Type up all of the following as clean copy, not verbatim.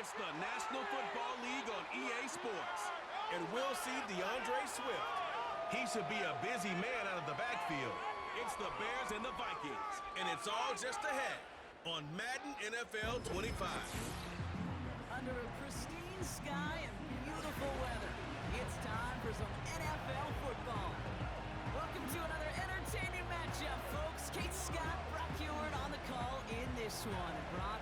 It's the National Football League on EA Sports. And we'll see DeAndre Swift. He should be a busy man out of the backfield. It's the Bears and the Vikings. And it's all just ahead on Madden NFL 25. Under a pristine sky and beautiful weather, it's time for some NFL football. Welcome to another entertaining matchup, folks. Kate Scott, Brock Ewart on the call in this one. And Brock,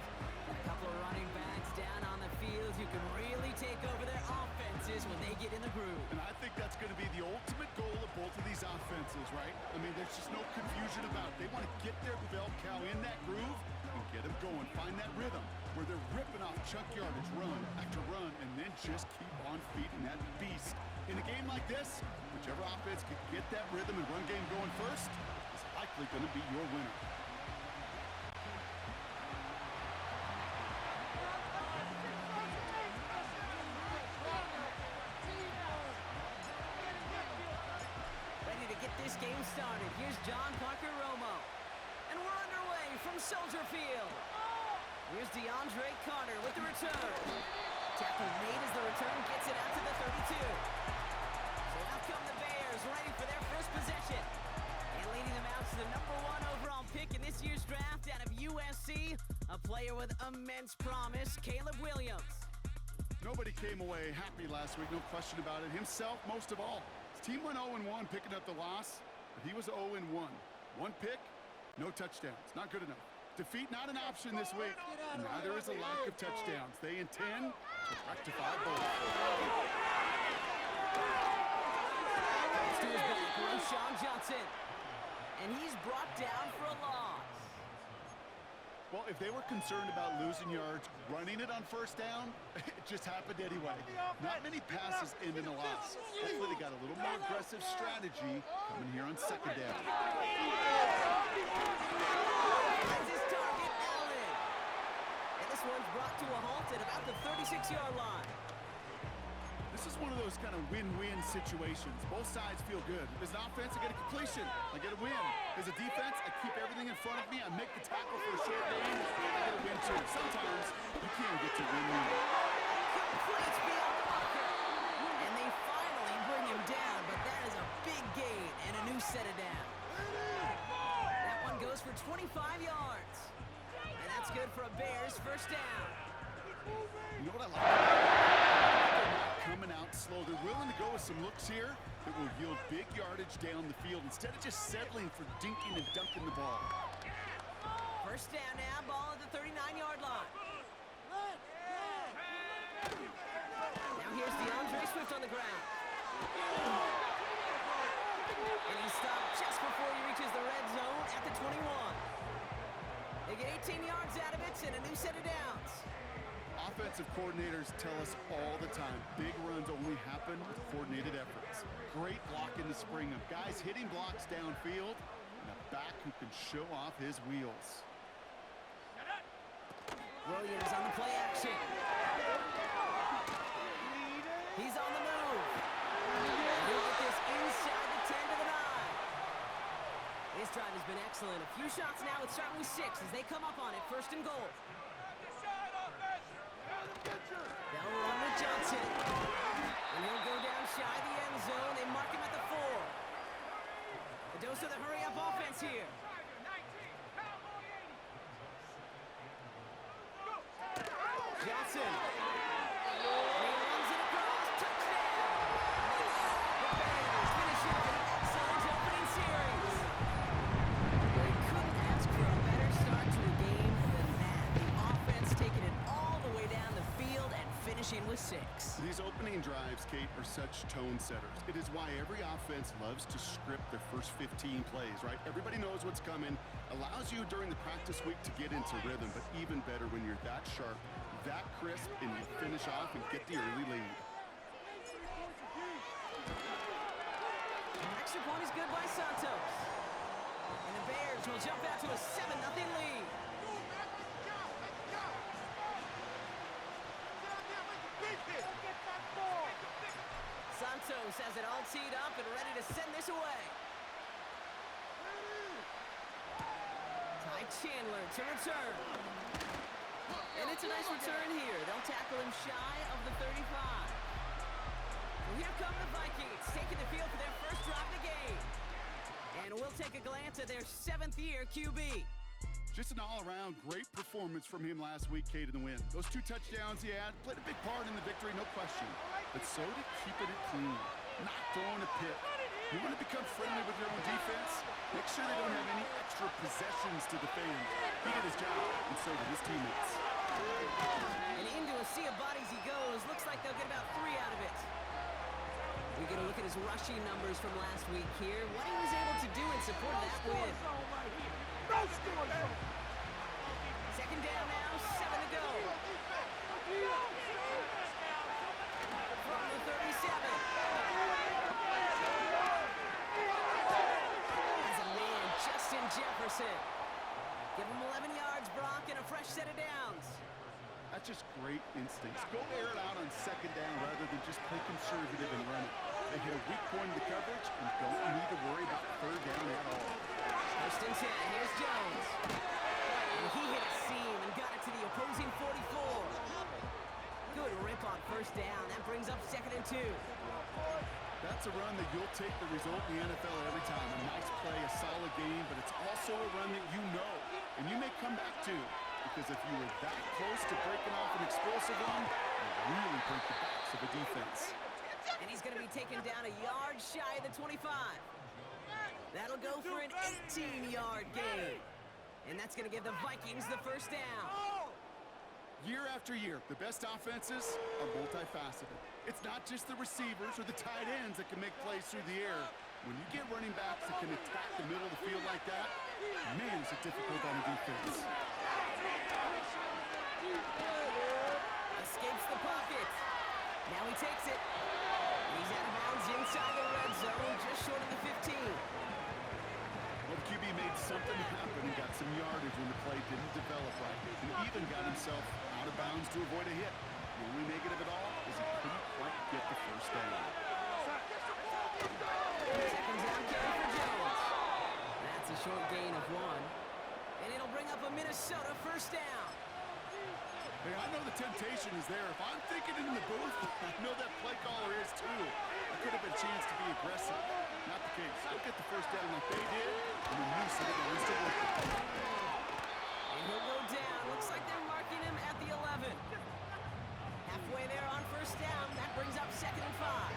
a couple of running backs down on the field who can really take over their offenses when they get in the groove. And I think that's going to be the ultimate goal of both of these offenses, right? I mean, there's just no confusion about it. They want to get their bell cow in that groove and get them going. Find that rhythm where they're ripping off chunk yardage, run after run, and then just keep on feeding that beast. In a game like this, whichever offense can get that rhythm and run game going first is likely going to be your winner. Ready to get this game started. Here's John Parker Romo. And we're underway from Soldier Field. Here's DeAndre Carter with the return. Tackle made as the return gets it out to the 32. So out come the Bears, ready for their first possession. And leading them out to the #1 overall pick in this year's draft out of USC, a player with immense promise, Caleb Williams. Nobody came away happy last week, no question about it. Himself, most of all. His team went 0-1, picking up the loss, but he was 0-1. One pick, no touchdowns. Not good enough. Defeat not an option this week, and neither is a lack of touchdowns. They intend to rectify both. To his back, Roshan Johnson. And he's brought down for a loss. Well, if they were concerned about losing yards, running it on first down, it just happened anyway. Not many passes end in a loss. Hopefully they got a little more aggressive strategy coming here on second down. Finds his target, Allen. And this one's brought to a halt at about the 36-yard line. This is one of those kind of win-win situations. Both sides feel good. As an offense, I get a completion. I get a win. As a defense, I keep everything in front of me. I make the tackle for a short gain. I get a win, too. Sometimes you can't get to win-win. Completes beyond Parker. And they finally bring him down, but that is a big gain and a new set of downs. That one goes for 25 yards. And that's good for a Bears first down. You know what I like? They're not coming out slow. They're willing to go with some looks here that will yield big yardage down the field instead of just settling for dinking and dunking the ball. First down now, ball at the 39-yard line. Now here's DeAndre Swift on the ground. And he stopped just before he reaches the red zone at the 21. They get 18 yards out of it and a new set of downs. Offensive coordinators tell us all the time, big runs only happen with coordinated efforts. Great block in the spring of guys hitting blocks downfield and a back who can show off his wheels. Williams on the play action. He's on the move. He'll get this inside the 10 to the 9. This drive has been excellent. A few shots now. It's starting with 6 as they come up on it. First and goal. They'll run with Johnson. And he'll go down shy the end zone. They mark him at the 4. The dose of the hurry-up offense here. Johnson. And he runs it across. Touchdown! The Bears finish up an excellent opening series. They couldn't ask for a better start to a game than that. The offense taking it all the way down the field and finishing with 6. These opening drives, Kate, are such tone setters. It is why every offense loves to script their first 15 plays, right? Everybody knows what's coming. Allows you during the practice week to get into rhythm, but even better when you're that sharp, that crisp, and you finish off and get the early lead. Extra point is good by Santos. And the Bears will jump out to a 7-0 lead. Santos has it all teed up and ready to send this away. Ty Chandler to return. And it's a nice return here. They'll tackle him shy of the 35. Well, here come the Vikings, taking the field for their first drive of the game. And we'll take a glance at their 7th-year QB. Just an all-around great performance from him last week, Kate, in the win. Those 2 touchdowns he had played a big part in the victory, no question. But so did keeping it clean, not throwing a pick. You want to become friendly with your own defense? Make sure they don't have any extra possessions to defend. He did his job, and so did his teammates. And into a sea of bodies he goes. Looks like they'll get about 3 out of it. We get a look at his rushing numbers from last week here. What he was able to do in support of that win. Second down now, 7 to go. From the 37. As a man, Justin Jefferson. Give him 11 yards, Brock, and a fresh set of downs. That's just great instincts. Go air it out on 2nd down rather than just play conservative and run it. They hit a weak point in the coverage and don't need to worry about 3rd down at all. 1st and 10, here's Jones. And he hit a seam and got it to the opposing 44. Good rip on 1st down. That brings up 2nd and 2. That's a run that you'll take the result in the NFL every time. A nice play, a solid game, but it's also a run that you know, and you may come back to. Because if you were that close to breaking off an explosive run, you really break the backs of a defense. And he's going to be taken down a yard shy of the 25. That'll go for an 18-yard gain. And that's going to give the Vikings the 1st down. Year after year, the best offenses are multifaceted. It's not just the receivers or the tight ends that can make plays through the air. When you get running backs that can attack the middle of the field like that, man, is it difficult on the defense. Escapes the pocket. Now he takes it. He's out of bounds inside the red zone, just short of the 15. Well, the QB made something happen and got some yardage when the play didn't develop right. And even got himself out of bounds to avoid a hit. The only negative at all is he couldn't quite get the 1st down. 2nd down carry for Jones. That's a short gain of 1. And it'll bring up a Minnesota 1st down. Hey, I know the temptation is there. If I'm thinking in the booth, I know that play caller is too. That could have been a chance to be aggressive. Not the case. They'll get the 1st down like they did, and the use of it at least it worked. And he'll go down. Looks like they're marking him at the 11. Halfway there on 1st down. That brings up 2nd and 5.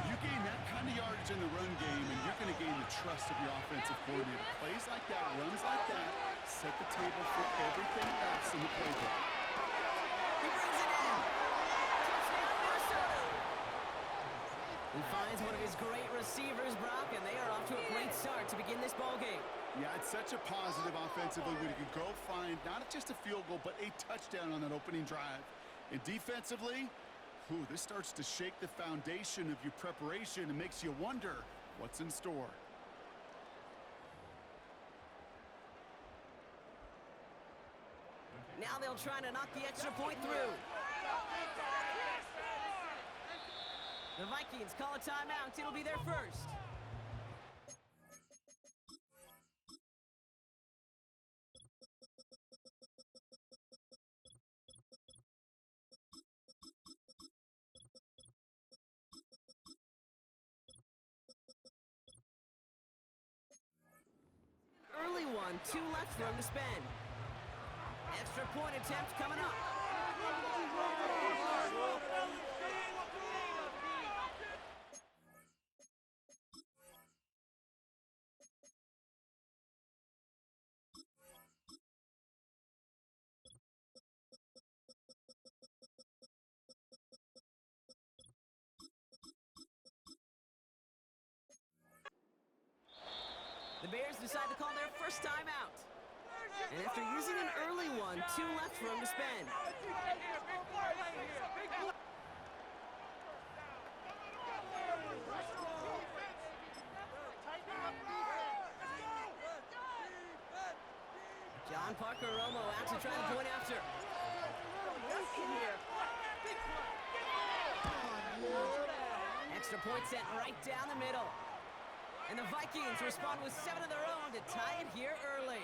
You gain that kind of yardage in the run game, and you're going to gain the trust of your offensive coordinator. Plays like that, runs like that, set the table for everything else in the playbook. He brings it in. Touchdown, Minnesota. He finds one of his great receivers, Brock, and they are off to a great start to begin this ballgame. Yeah, it's such a positive offensively when you can go find not just a field goal, but a touchdown on that opening drive. And defensively, this starts to shake the foundation of your preparation and makes you wonder what's in store. Now they'll try to knock the extra point through. The Vikings call a timeout. It'll be their 1st. Early one, 2 left for him to spend. Extra point attempt coming up. The Bears decide to call their 1st timeout. And after using an early one, 2 left for him to spend. John Parker Romo out to try the point after. Extra point set right down the middle. And the Vikings respond with 7 of their own to tie it here early.